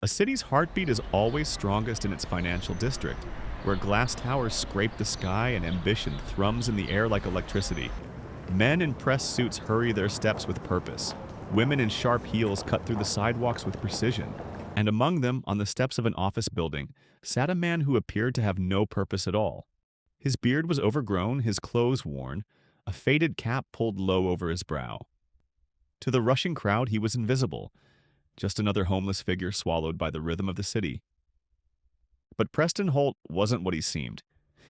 A city's heartbeat is always strongest in its financial district, where glass towers scrape the sky and ambition thrums in the air like electricity. Men in press suits hurry their steps with purpose. Women in sharp heels cut through the sidewalks with precision. And among them, on the steps of an office building, sat a man who appeared to have no purpose at all. His beard was overgrown, his clothes worn, a faded cap pulled low over his brow. To the rushing crowd, he was invisible, just another homeless figure swallowed by the rhythm of the city. But Preston Holt wasn't what he seemed.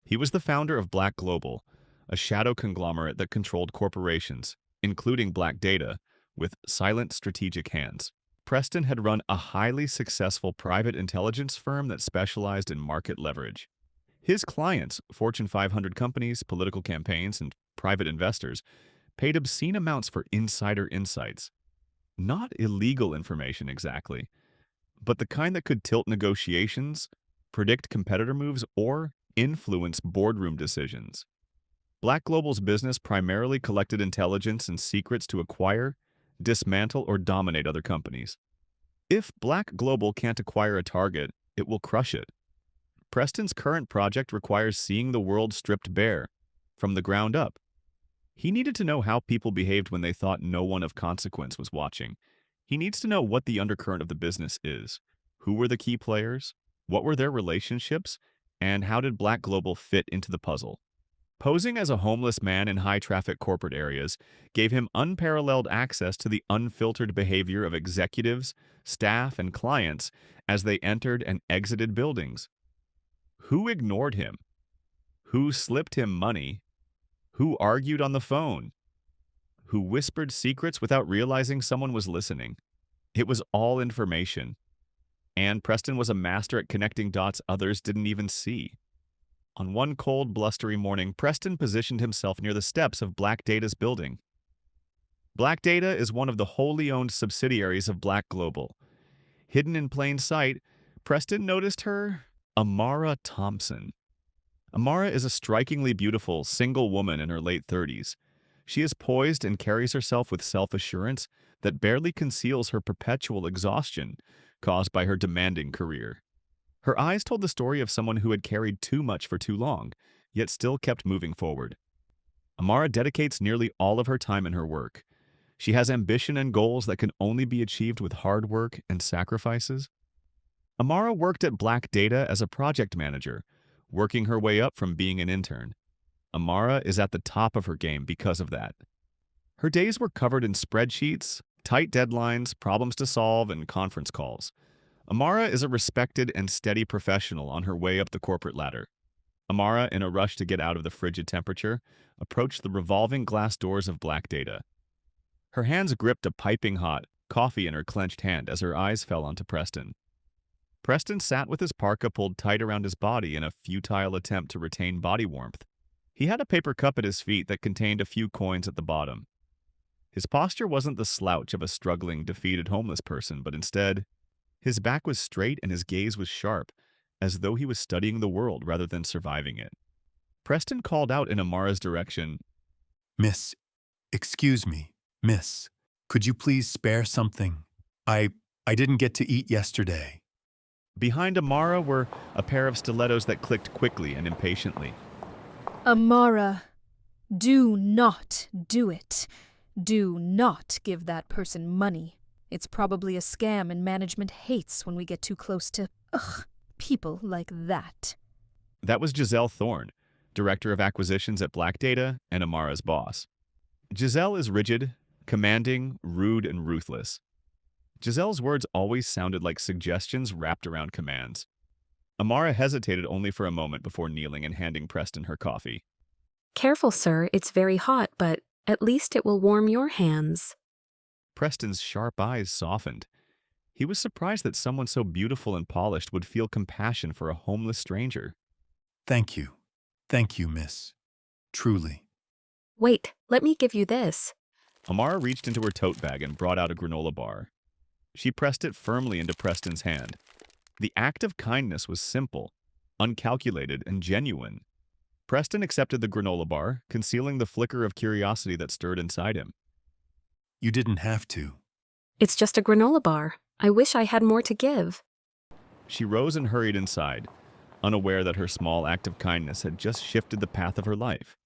He was the founder of Black Global, a shadow conglomerate that controlled corporations, including Black Data, with silent strategic hands. Preston had run a highly successful private intelligence firm that specialized in market leverage. His clients, Fortune 500 companies, political campaigns, and private investors, paid obscene amounts for insider insights. Not illegal information exactly, but the kind that could tilt negotiations, predict competitor moves, or influence boardroom decisions. Black Global's business primarily collected intelligence and secrets to acquire, dismantle, or dominate other companies. If Black Global can't acquire a target, it will crush it. Preston's current project requires seeing the world stripped bare, from the ground up. He needed to know how people behaved when they thought no one of consequence was watching. He needs to know what the undercurrent of the business is. Who were the key players? What were their relationships? And how did Black Global fit into the puzzle? Posing as a homeless man in high-traffic corporate areas gave him unparalleled access to the unfiltered behavior of executives, staff, and clients as they entered and exited buildings. Who ignored him? Who slipped him money? Who argued on the phone? Who whispered secrets without realizing someone was listening? It was all information. And Preston was a master at connecting dots others didn't even see. On one cold, blustery morning, Preston positioned himself near the steps of Black Data's building. Black Data is one of the wholly owned subsidiaries of Black Global. Hidden in plain sight, Preston noticed her, Amara Thompson. Amara is a strikingly beautiful, single woman in her late 30s. She is poised and carries herself with self-assurance that barely conceals her perpetual exhaustion caused by her demanding career. Her eyes told the story of someone who had carried too much for too long, yet still kept moving forward. Amara dedicates nearly all of her time in her work. She has ambition and goals that can only be achieved with hard work and sacrifices. Amara worked at Black Data as a project manager, working her way up from being an intern. Amara is at the top of her game because of that. Her days were covered in spreadsheets, tight deadlines, problems to solve, and conference calls. Amara is a respected and steady professional on her way up the corporate ladder. Amara, in a rush to get out of the frigid temperature, approached the revolving glass doors of Black Data. Her hands gripped a piping hot coffee in her clenched hand as her eyes fell onto Preston. Preston sat with his parka pulled tight around his body in a futile attempt to retain body warmth. He had a paper cup at his feet that contained a few coins at the bottom. His posture wasn't the slouch of a struggling, defeated homeless person, but instead, his back was straight and his gaze was sharp, as though he was studying the world rather than surviving it. Preston called out in Amara's direction, Miss, excuse me, miss, could you please spare something? I didn't get to eat yesterday. Behind Amara were a pair of stilettos that clicked quickly and impatiently. Amara, do not do it. Do not give that person money. It's probably a scam and management hates when we get too close to, people like that. That was Giselle Thorne, Director of Acquisitions at Black Data and Amara's boss. Giselle is rigid, commanding, rude, and ruthless. Giselle's words always sounded like suggestions wrapped around commands. Amara hesitated only for a moment before kneeling and handing Preston her coffee. Careful, sir, it's very hot, but at least it will warm your hands. Preston's sharp eyes softened. He was surprised that someone so beautiful and polished would feel compassion for a homeless stranger. Thank you. Thank you, miss. Truly. Wait, let me give you this. Amara reached into her tote bag and brought out a granola bar. She pressed it firmly into Preston's hand. The act of kindness was simple, uncalculated, and genuine. Preston accepted the granola bar, concealing the flicker of curiosity that stirred inside him. You didn't have to. It's just a granola bar. I wish I had more to give. She rose and hurried inside, unaware that her small act of kindness had just shifted the path of her life.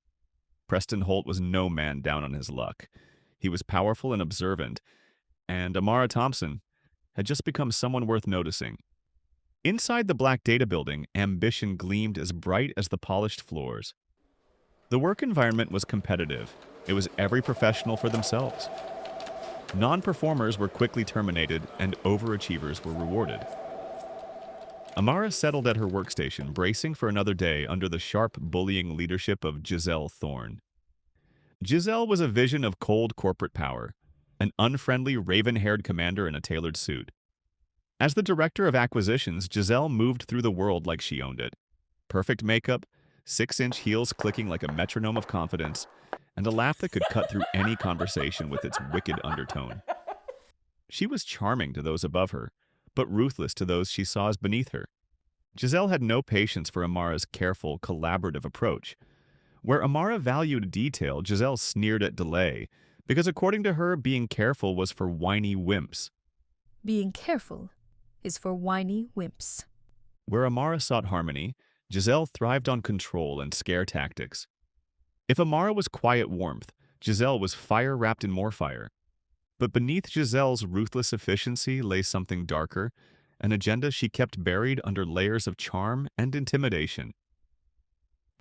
Preston Holt was no man down on his luck. He was powerful and observant, and Amara Thompson had just become someone worth noticing. Inside the Black Data building, ambition gleamed as bright as the polished floors. The work environment was competitive. It was every professional for themselves. Non-performers were quickly terminated, and overachievers were rewarded. Amara settled at her workstation, bracing for another day under the sharp, bullying leadership of Giselle Thorne. Giselle was a vision of cold corporate power, an unfriendly, raven-haired commander in a tailored suit. As the director of acquisitions, Giselle moved through the world like she owned it. Perfect makeup, 6-inch heels clicking like a metronome of confidence, and a laugh that could cut through any conversation with its wicked undertone. She was charming to those above her, but ruthless to those she saw as beneath her. Giselle had no patience for Amara's careful, collaborative approach. Where Amara valued detail, Giselle sneered at delay, because according to her, being careful was for whiny wimps. Being careful is for whiny wimps. Where Amara sought harmony, Giselle thrived on control and scare tactics. If Amara was quiet warmth, Giselle was fire wrapped in more fire. But beneath Giselle's ruthless efficiency lay something darker, an agenda she kept buried under layers of charm and intimidation.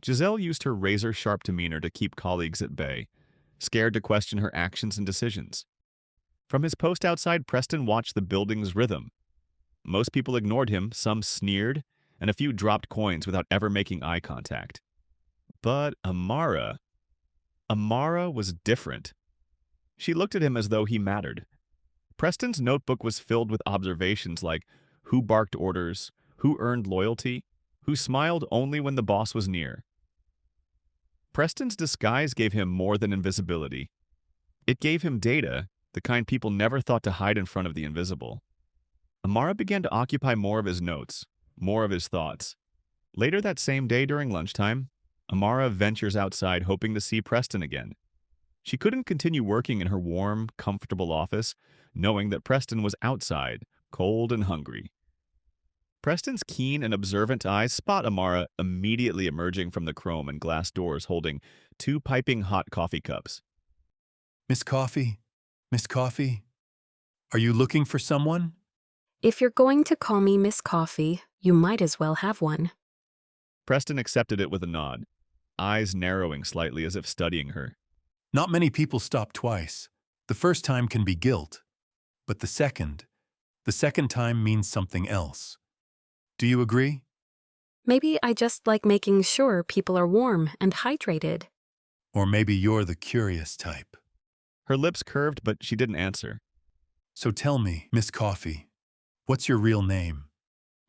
Giselle used her razor-sharp demeanor to keep colleagues at bay, scared to question her actions and decisions. From his post outside, Preston watched the building's rhythm. Most people ignored him, some sneered, and a few dropped coins without ever making eye contact. But Amara was different. She looked at him as though he mattered. Preston's notebook was filled with observations like who barked orders, who earned loyalty, who smiled only when the boss was near. Preston's disguise gave him more than invisibility. It gave him data, the kind people never thought to hide in front of the invisible. Amara began to occupy more of his notes, more of his thoughts. Later that same day during lunchtime, Amara ventures outside hoping to see Preston again. She couldn't continue working in her warm, comfortable office, knowing that Preston was outside, cold and hungry. Preston's keen and observant eyes spot Amara immediately emerging from the chrome and glass doors holding 2 piping hot coffee cups. Miss Coffee? Miss Coffee? Are you looking for someone? If you're going to call me Miss Coffee, you might as well have one. Preston accepted it with a nod, eyes narrowing slightly as if studying her. Not many people stop twice. The first time can be guilt, but the second time means something else. Do you agree? Maybe I just like making sure people are warm and hydrated. Or maybe you're the curious type. Her lips curved, but she didn't answer. So tell me, Miss Coffee, what's your real name?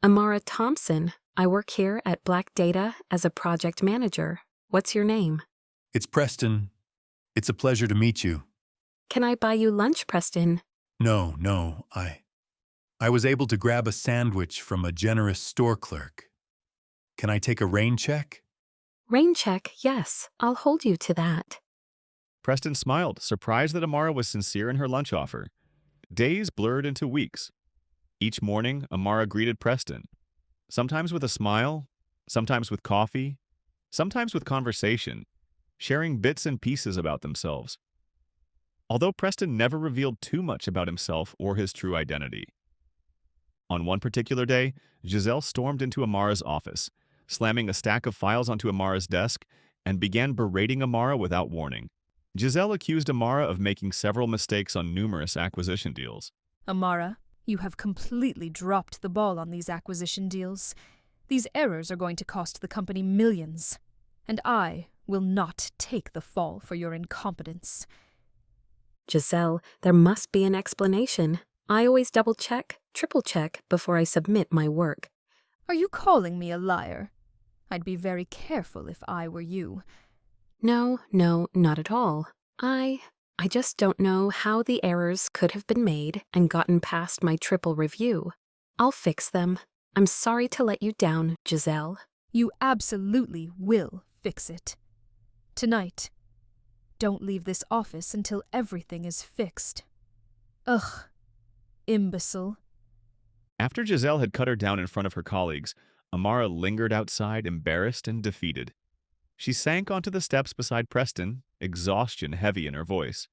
Amara Thompson. I work here at Black Data as a project manager. What's your name? It's Preston. It's a pleasure to meet you. Can I buy you lunch, Preston? No, I was able to grab a sandwich from a generous store clerk. Can I take a rain check? Rain check, yes. I'll hold you to that. Preston smiled, surprised that Amara was sincere in her lunch offer. Days blurred into weeks. Each morning, Amara greeted Preston, sometimes with a smile, sometimes with coffee, sometimes with conversation, sharing bits and pieces about themselves. Although Preston never revealed too much about himself or his true identity. On one particular day, Giselle stormed into Amara's office, slamming a stack of files onto Amara's desk, and began berating Amara without warning. Giselle accused Amara of making several mistakes on numerous acquisition deals. Amara, you have completely dropped the ball on these acquisition deals. These errors are going to cost the company millions, and I will not take the fall for your incompetence. Giselle, there must be an explanation. I always double-check, triple-check before I submit my work. Are you calling me a liar? I'd be very careful if I were you. No, not at all. I just don't know how the errors could have been made and gotten past my triple review. I'll fix them. I'm sorry to let you down, Giselle. You absolutely will fix it. Tonight. Don't leave this office until everything is fixed. Ugh. Imbecile. After Giselle had cut her down in front of her colleagues, Amara lingered outside, embarrassed and defeated. She sank onto the steps beside Preston, exhaustion heavy in her voice.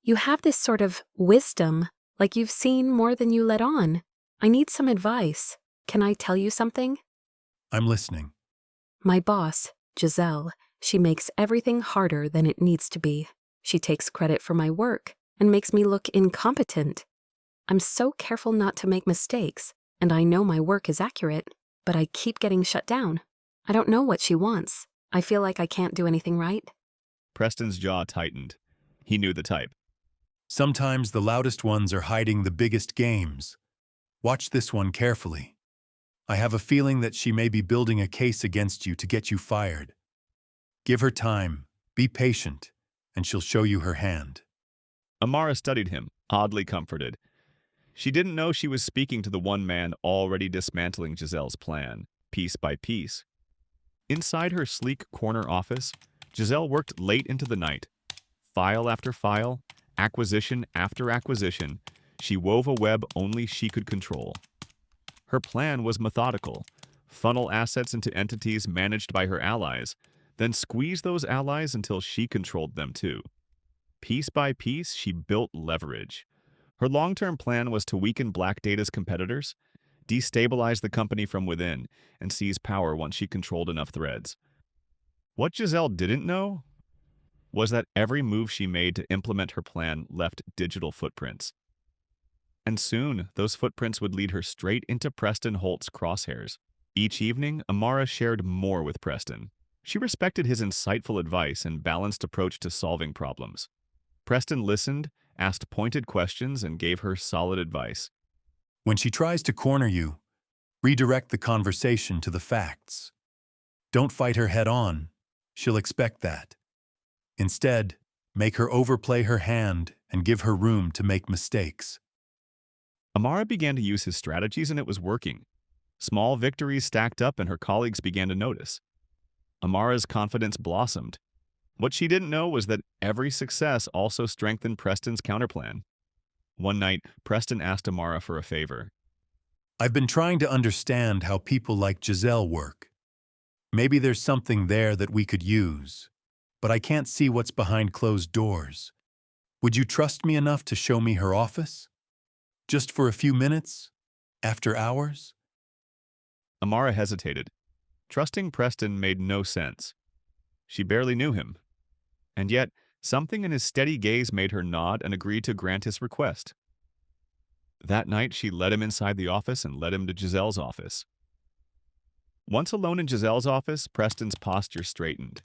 You have this sort of wisdom, like you've seen more than you let on. I need some advice. Can I tell you something? I'm listening. My boss, Giselle, she makes everything harder than it needs to be. She takes credit for my work and makes me look incompetent. I'm so careful not to make mistakes, and I know my work is accurate, but I keep getting shut down. I don't know what she wants. I feel like I can't do anything right. Preston's jaw tightened. He knew the type. Sometimes the loudest ones are hiding the biggest games. Watch this one carefully. I have a feeling that she may be building a case against you to get you fired. Give her time, be patient, and she'll show you her hand. Amara studied him, oddly comforted. She didn't know she was speaking to the one man already dismantling Giselle's plan, piece by piece. Inside her sleek corner office, Giselle worked late into the night. File after file, acquisition after acquisition, she wove a web only she could control. Her plan was methodical: funnel assets into entities managed by her allies, then squeeze those allies until she controlled them too. Piece by piece, she built leverage. Her long-term plan was to weaken Black Data's competitors, destabilize the company from within, and seize power once she controlled enough threads. What Giselle didn't know was that every move she made to implement her plan left digital footprints. And soon, those footprints would lead her straight into Preston Holt's crosshairs. Each evening, Amara shared more with Preston. She respected his insightful advice and balanced approach to solving problems. Preston listened, asked pointed questions, and gave her solid advice. When she tries to corner you, redirect the conversation to the facts. Don't fight her head on. She'll expect that. Instead, make her overplay her hand and give her room to make mistakes. Amara began to use his strategies, and it was working. Small victories stacked up, and her colleagues began to notice. Amara's confidence blossomed. What she didn't know was that every success also strengthened Preston's counterplan. One night, Preston asked Amara for a favor. I've been trying to understand how people like Giselle work. Maybe there's something there that we could use, but I can't see what's behind closed doors. Would you trust me enough to show me her office? Just for a few minutes? After hours? Amara hesitated. Trusting Preston made no sense. She barely knew him. And yet, something in his steady gaze made her nod and agree to grant his request. That night, she led him inside the office and led him to Giselle's office. Once alone in Giselle's office, Preston's posture straightened.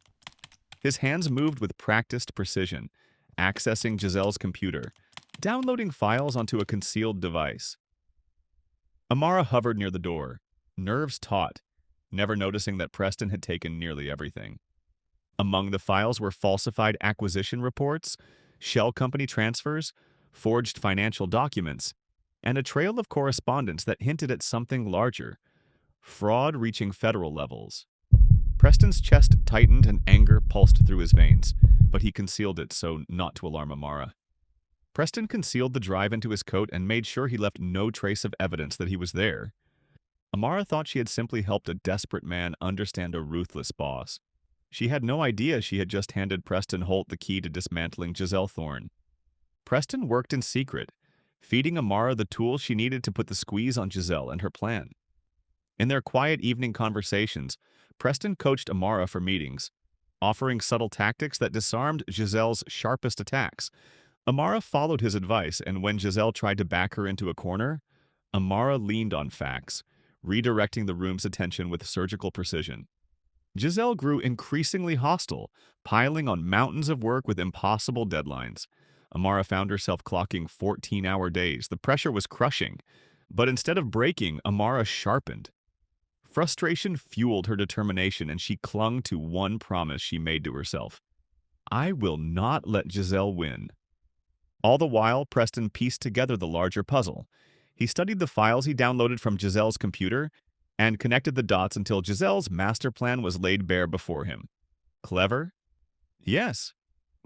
His hands moved with practiced precision, accessing Giselle's computer, downloading files onto a concealed device. Amara hovered near the door, nerves taut, never noticing that Preston had taken nearly everything. Among the files were falsified acquisition reports, shell company transfers, forged financial documents, and a trail of correspondence that hinted at something larger: fraud reaching federal levels. Preston's chest tightened and anger pulsed through his veins, but he concealed it so not to alarm Amara. Preston concealed the drive into his coat and made sure he left no trace of evidence that he was there. Amara thought she had simply helped a desperate man understand a ruthless boss. She had no idea she had just handed Preston Holt the key to dismantling Giselle Thorne. Preston worked in secret, feeding Amara the tools she needed to put the squeeze on Giselle and her plan. In their quiet evening conversations, Preston coached Amara for meetings, offering subtle tactics that disarmed Giselle's sharpest attacks. Amara followed his advice, and when Giselle tried to back her into a corner, Amara leaned on facts, redirecting the room's attention with surgical precision. Giselle grew increasingly hostile, piling on mountains of work with impossible deadlines. Amara found herself clocking 14-hour days. The pressure was crushing, but instead of breaking, Amara sharpened. Frustration fueled her determination, and she clung to one promise she made to herself: I will not let Giselle win. All the while, Preston pieced together the larger puzzle. He studied the files he downloaded from Giselle's computer and connected the dots until Giselle's master plan was laid bare before him. Clever? Yes,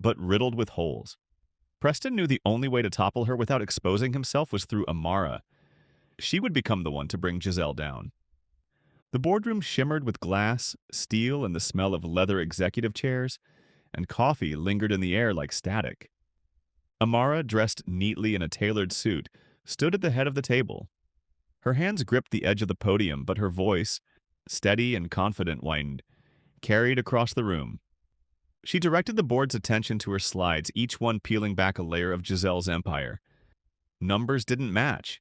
but riddled with holes. Preston knew the only way to topple her without exposing himself was through Amara. She would become the one to bring Giselle down. The boardroom shimmered with glass, steel, and the smell of leather executive chairs, and coffee lingered in the air like static. Amara, dressed neatly in a tailored suit, stood at the head of the table. Her hands gripped the edge of the podium, but her voice, steady and confident, carried across the room. She directed the board's attention to her slides, each one peeling back a layer of Giselle's empire. Numbers didn't match.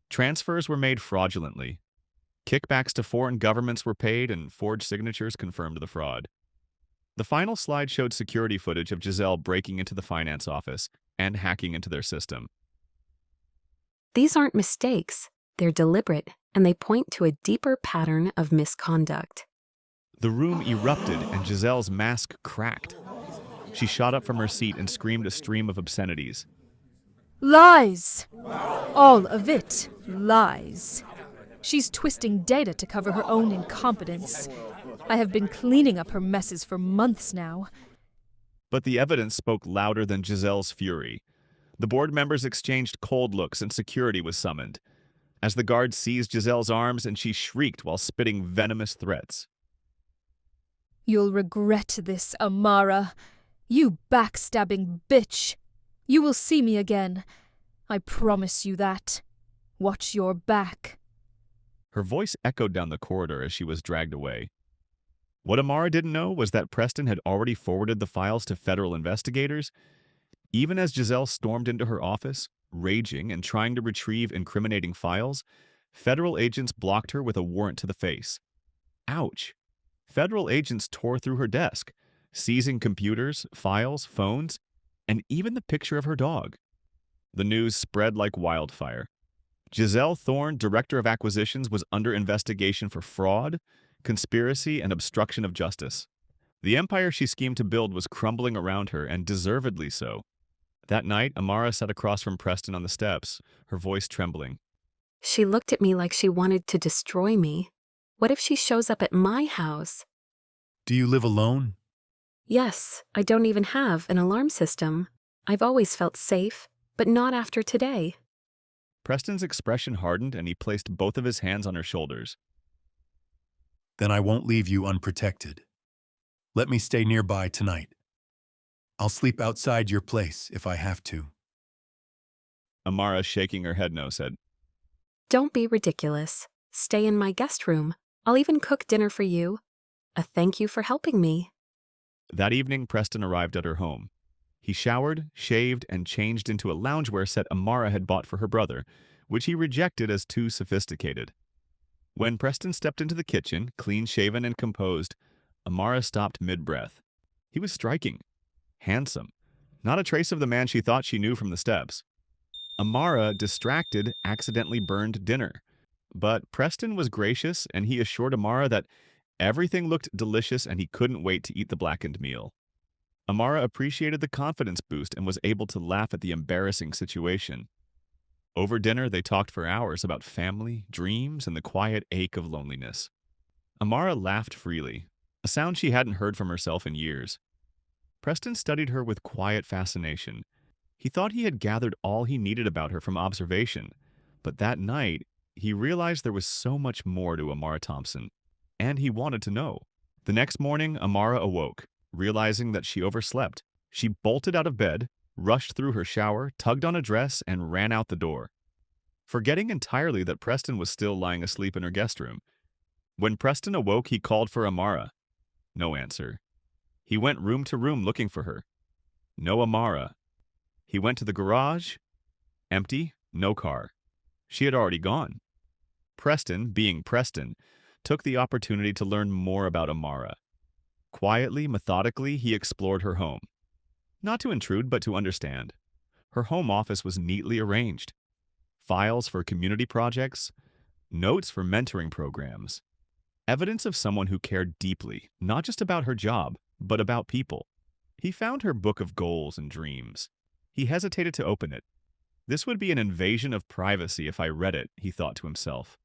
Transfers were made fraudulently. Kickbacks to foreign governments were paid, and forged signatures confirmed the fraud. The final slide showed security footage of Giselle breaking into the finance office and hacking into their system. These aren't mistakes. They're deliberate, and they point to a deeper pattern of misconduct. The room erupted and Giselle's mask cracked. She shot up from her seat and screamed a stream of obscenities. Lies! All of it lies. She's twisting data to cover her own incompetence. I have been cleaning up her messes for months now. But the evidence spoke louder than Giselle's fury. The board members exchanged cold looks and security was summoned, as the guards seized Giselle's arms and she shrieked while spitting venomous threats. You'll regret this, Amara. You backstabbing bitch. You will see me again. I promise you that. Watch your back. Her voice echoed down the corridor as she was dragged away. What Amara didn't know was that Preston had already forwarded the files to federal investigators. Even as Giselle stormed into her office, raging and trying to retrieve incriminating files, federal agents blocked her with a warrant to the face. Ouch! Federal agents tore through her desk, seizing computers, files, phones, and even the picture of her dog. The news spread like wildfire. Giselle Thorne, Director of Acquisitions, was under investigation for fraud, conspiracy, and obstruction of justice. The empire she schemed to build was crumbling around her, and deservedly so. That night, Amara sat across from Preston on the steps, her voice trembling. She looked at me like she wanted to destroy me. What if she shows up at my house? Do you live alone? Yes, I don't even have an alarm system. I've always felt safe, but not after today. Preston's expression hardened and he placed both of his hands on her shoulders. Then I won't leave you unprotected. Let me stay nearby tonight. I'll sleep outside your place if I have to. Amara, shaking her head no, said, Don't be ridiculous. Stay in my guest room. I'll even cook dinner for you. A thank you for helping me. That evening, Preston arrived at her home. He showered, shaved, and changed into a loungewear set Amara had bought for her brother, which he rejected as too sophisticated. When Preston stepped into the kitchen, clean-shaven and composed, Amara stopped mid-breath. He was striking, handsome, not a trace of the man she thought she knew from the steps. Amara, distracted, accidentally burned dinner. But Preston was gracious, and he assured Amara that everything looked delicious and he couldn't wait to eat the blackened meal. Amara appreciated the confidence boost and was able to laugh at the embarrassing situation. Over dinner, they talked for hours about family, dreams, and the quiet ache of loneliness. Amara laughed freely, a sound she hadn't heard from herself in years. Preston studied her with quiet fascination. He thought he had gathered all he needed about her from observation, but that night, he realized there was so much more to Amara Thompson, and he wanted to know. The next morning, Amara awoke, realizing that she overslept. She bolted out of bed, rushed through her shower, tugged on a dress, and ran out the door, forgetting entirely that Preston was still lying asleep in her guest room. When Preston awoke, he called for Amara. No answer. He went room to room looking for her. No Amara. He went to the garage. Empty, no car. She had already gone. Preston, being Preston, took the opportunity to learn more about Amara. Quietly, methodically, he explored her home. Not to intrude, but to understand. Her home office was neatly arranged. Files for community projects, notes for mentoring programs. Evidence of someone who cared deeply, not just about her job, but about people. He found her book of goals and dreams. He hesitated to open it. This would be an invasion of privacy if I read it, he thought to himself.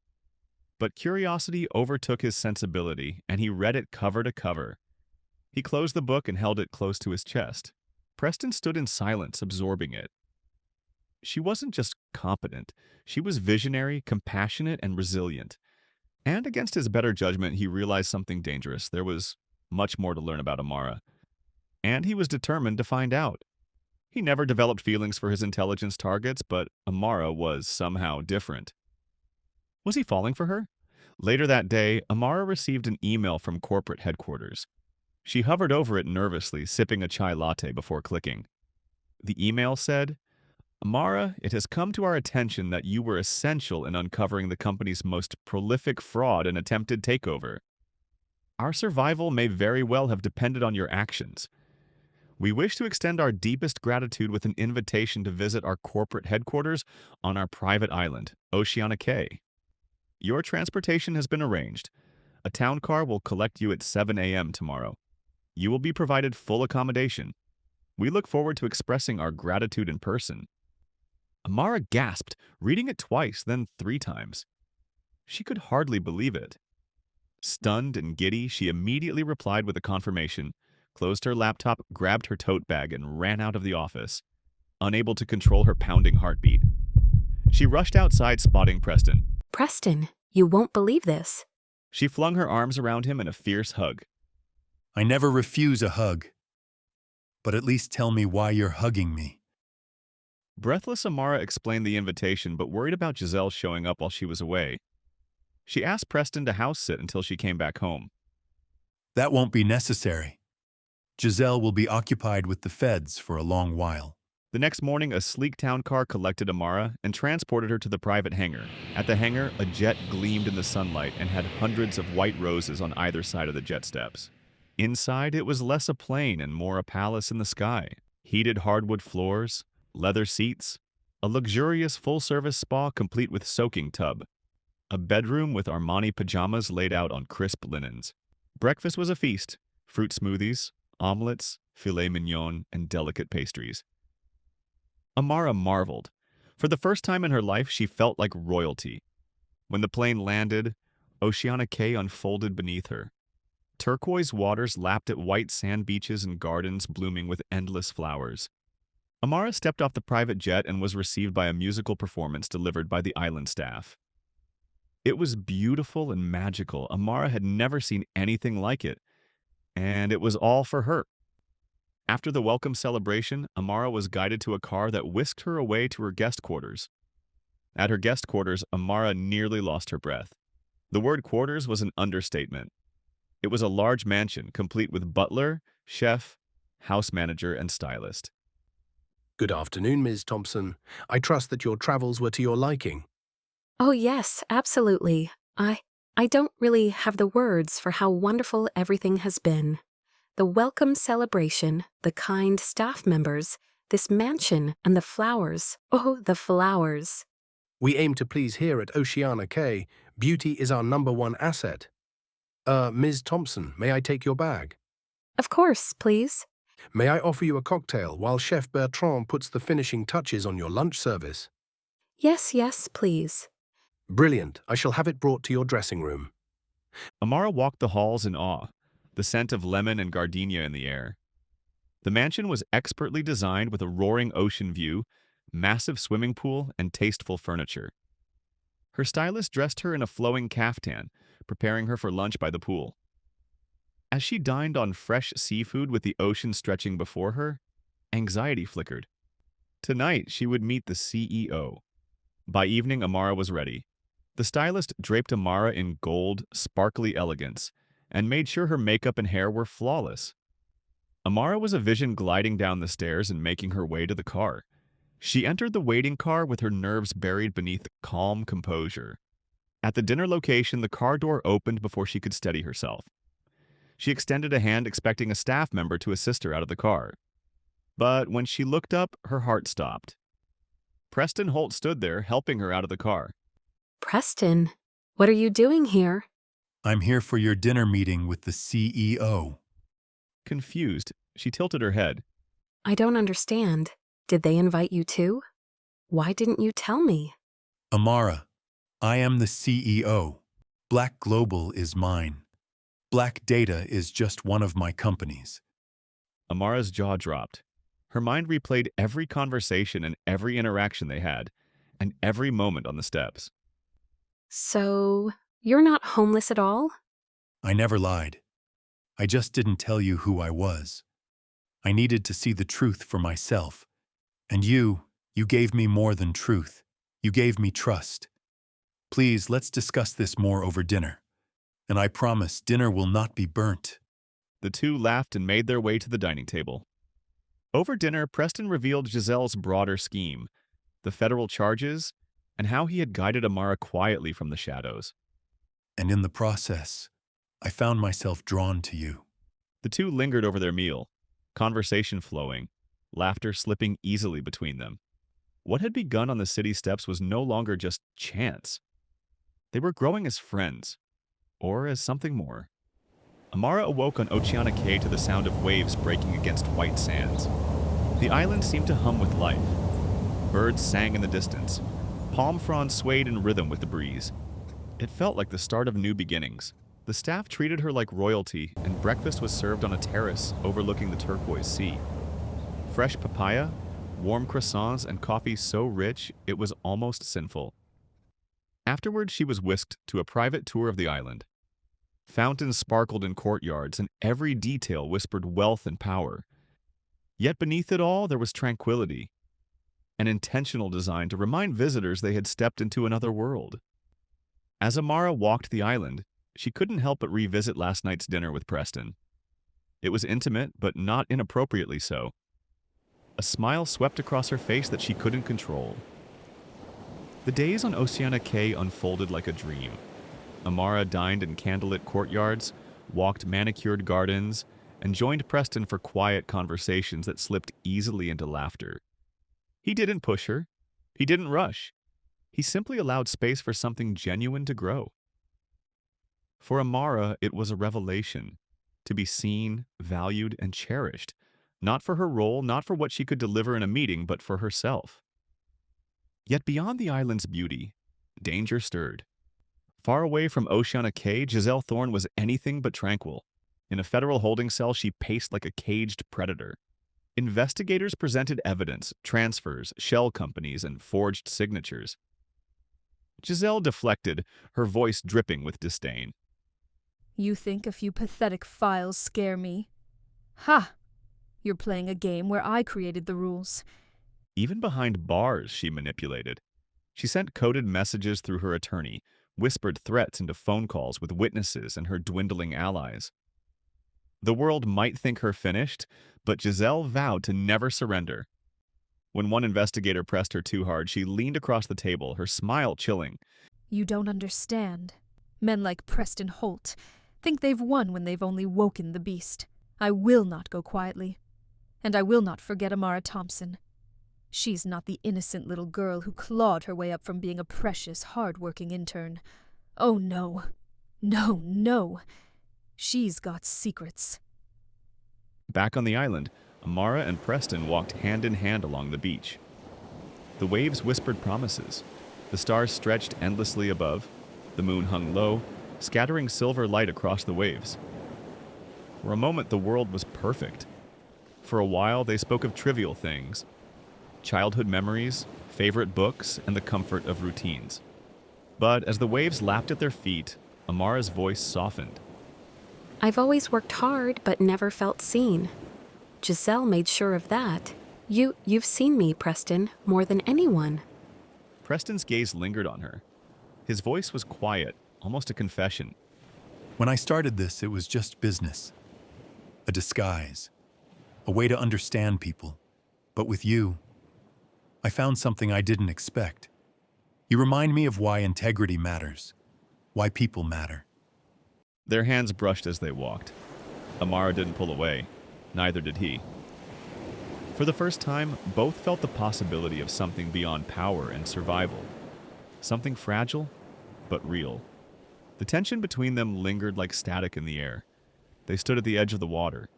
But curiosity overtook his sensibility, and he read it cover to cover. He closed the book and held it close to his chest. Preston stood in silence, absorbing it. She wasn't just competent, she was visionary, compassionate, and resilient. And against his better judgment, he realized something dangerous. There was much more to learn about Amara, and he was determined to find out. He never developed feelings for his intelligence targets, but Amara was somehow different. Was he falling for her? Later that day, Amara received an email from corporate headquarters. She hovered over it nervously, sipping a chai latte before clicking. The email said, Amara, it has come to our attention that you were essential in uncovering the company's most prolific fraud and attempted takeover. Our survival may very well have depended on your actions. We wish to extend our deepest gratitude with an invitation to visit our corporate headquarters on our private island, Oceana Cay. Your transportation has been arranged. A town car will collect you at 7 a.m. tomorrow. You will be provided full accommodation. We look forward to expressing our gratitude in person. Amara gasped, reading it twice, then 3 times. She could hardly believe it. Stunned and giddy, she immediately replied with a confirmation, closed her laptop, grabbed her tote bag, and ran out of the office, unable to control her pounding heartbeat. She rushed outside, spotting Preston. Preston, you won't believe this. She flung her arms around him in a fierce hug. I never refuse a hug. But at least tell me why you're hugging me. Breathless, Amara explained the invitation, but worried about Giselle showing up while she was away. She asked Preston to house sit until she came back home. That won't be necessary. Giselle will be occupied with the feds for a long while. The next morning, a sleek town car collected Amara and transported her to the private hangar. At the hangar, a jet gleamed in the sunlight and had hundreds of white roses on either side of the jet steps. Inside, it was less a plane and more a palace in the sky. Heated hardwood floors, leather seats, a luxurious full-service spa complete with soaking tub, a bedroom with Armani pajamas laid out on crisp linens. Breakfast was a feast: fruit smoothies, omelets, filet mignon, and delicate pastries. Amara marveled. For the first time in her life, she felt like royalty. When the plane landed, Oceana Cay unfolded beneath her. Turquoise waters lapped at white sand beaches and gardens blooming with endless flowers. Amara stepped off the private jet and was received by a musical performance delivered by the island staff. It was beautiful and magical. Amara had never seen anything like it, and it was all for her. After the welcome celebration, Amara was guided to a car that whisked her away to her guest quarters. At her guest quarters, Amara nearly lost her breath. The word quarters was an understatement. It was a large mansion, complete with butler, chef, house manager, and stylist. Good afternoon, Ms. Thompson. I trust that your travels were to your liking. Oh yes, absolutely. I don't really have the words for how wonderful everything has been. The welcome celebration, the kind staff members, this mansion, and the flowers. Oh, the flowers. We aim to please here at Oceana Cay. Beauty is our #1 asset. Ms. Thompson, may I take your bag? Of course, please. May I offer you a cocktail while Chef Bertrand puts the finishing touches on your lunch service? Yes, please. Brilliant. I shall have it brought to your dressing room. Amara walked the halls in awe, the scent of lemon and gardenia in the air. The mansion was expertly designed with a roaring ocean view, massive swimming pool, and tasteful furniture. Her stylist dressed her in a flowing caftan, preparing her for lunch by the pool. As she dined on fresh seafood with the ocean stretching before her, anxiety flickered. Tonight, she would meet the CEO. By evening, Amara was ready. The stylist draped Amara in gold, sparkly elegance and made sure her makeup and hair were flawless. Amara was a vision gliding down the stairs and making her way to the car. She entered the waiting car with her nerves buried beneath calm composure. At the dinner location, the car door opened before she could steady herself. She extended a hand, expecting a staff member to assist her out of the car. But when she looked up, her heart stopped. Preston Holt stood there, helping her out of the car. Preston, what are you doing here? I'm here for your dinner meeting with the CEO. Confused, she tilted her head. I don't understand. Did they invite you too? Why didn't you tell me? Amara, I am the CEO. Black Global is mine. Black Data is just one of my companies. Amara's jaw dropped. Her mind replayed every conversation and every interaction they had, and every moment on the steps. So, you're not homeless at all? I never lied. I just didn't tell you who I was. I needed to see the truth for myself. And you gave me more than truth. You gave me trust. Please, let's discuss this more over dinner. And I promise dinner will not be burnt. The two laughed and made their way to the dining table. Over dinner, Preston revealed Giselle's broader scheme, the federal charges, and how he had guided Amara quietly from the shadows. And in the process, I found myself drawn to you. The two lingered over their meal, conversation flowing, laughter slipping easily between them. What had begun on the city steps was no longer just chance. They were growing as friends, or as something more. Amara awoke on Oceana Cay to the sound of waves breaking against white sands. The island seemed to hum with life. Birds sang in the distance. Palm fronds swayed in rhythm with the breeze. It felt like the start of new beginnings. The staff treated her like royalty, and breakfast was served on a terrace overlooking the turquoise sea. Fresh papaya, warm croissants, and coffee so rich it was almost sinful. Afterwards, she was whisked to a private tour of the island. Fountains sparkled in courtyards, and every detail whispered wealth and power. Yet beneath it all, there was tranquility, an intentional design to remind visitors they had stepped into another world. As Amara walked the island, she couldn't help but revisit last night's dinner with Preston. It was intimate, but not inappropriately so. A smile swept across her face that she couldn't control. The days on Oceana Cay unfolded like a dream. Amara dined in candlelit courtyards, walked manicured gardens, and joined Preston for quiet conversations that slipped easily into laughter. He didn't push her. He didn't rush. He simply allowed space for something genuine to grow. For Amara, it was a revelation, to be seen, valued, and cherished, not for her role, not for what she could deliver in a meeting, but for herself. Yet beyond the island's beauty, danger stirred. Far away from Oceana Cay, Giselle Thorne was anything but tranquil. In a federal holding cell, she paced like a caged predator. Investigators presented evidence, transfers, shell companies, and forged signatures. Giselle deflected, her voice dripping with disdain. You think a few pathetic files scare me? Ha! You're playing a game where I created the rules. Even behind bars, she manipulated. She sent coded messages through her attorney, whispered threats into phone calls with witnesses and her dwindling allies. The world might think her finished, but Giselle vowed to never surrender. When one investigator pressed her too hard, she leaned across the table, her smile chilling. You don't understand. Men like Preston Holt think they've won when they've only woken the beast. I will not go quietly. And I will not forget Amara Thompson. She's not the innocent little girl who clawed her way up from being a precious, hard-working intern. Oh, no. No, no. She's got secrets. Back on the island, Amara and Preston walked hand in hand along the beach. The waves whispered promises. The stars stretched endlessly above. The moon hung low, scattering silver light across the waves. For a moment, the world was perfect. For a while, they spoke of trivial things. Childhood memories, favorite books, and the comfort of routines. But as the waves lapped at their feet, Amara's voice softened. I've always worked hard, but never felt seen. Giselle made sure of that. You've seen me, Preston, more than anyone. Preston's gaze lingered on her. His voice was quiet, almost a confession. When I started this, it was just business. A disguise. A way to understand people. But with you, I found something I didn't expect. You remind me of why integrity matters. Why people matter. Their hands brushed as they walked. Amara didn't pull away. Neither did he. For the first time, both felt the possibility of something beyond power and survival. Something fragile, but real. The tension between them lingered like static in the air. They stood at the edge of the water,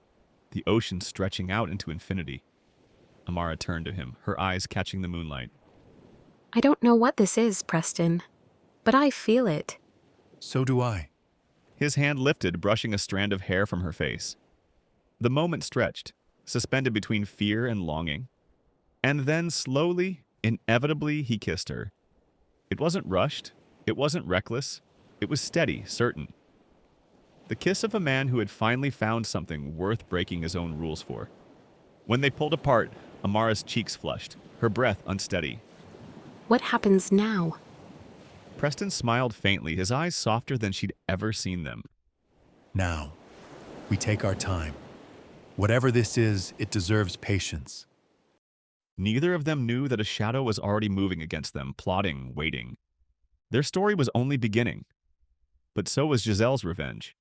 the ocean stretching out into infinity. Amara turned to him, her eyes catching the moonlight. I don't know what this is, Preston, but I feel it. So do I. His hand lifted, brushing a strand of hair from her face. The moment stretched, suspended between fear and longing. And then slowly, inevitably, he kissed her. It wasn't rushed, it wasn't reckless, it was steady, certain. The kiss of a man who had finally found something worth breaking his own rules for. When they pulled apart, Amara's cheeks flushed, her breath unsteady. What happens now? Preston smiled faintly, his eyes softer than she'd ever seen them. Now, we take our time. Whatever this is, it deserves patience. Neither of them knew that a shadow was already moving against them, plotting, waiting. Their story was only beginning. But so was Giselle's revenge.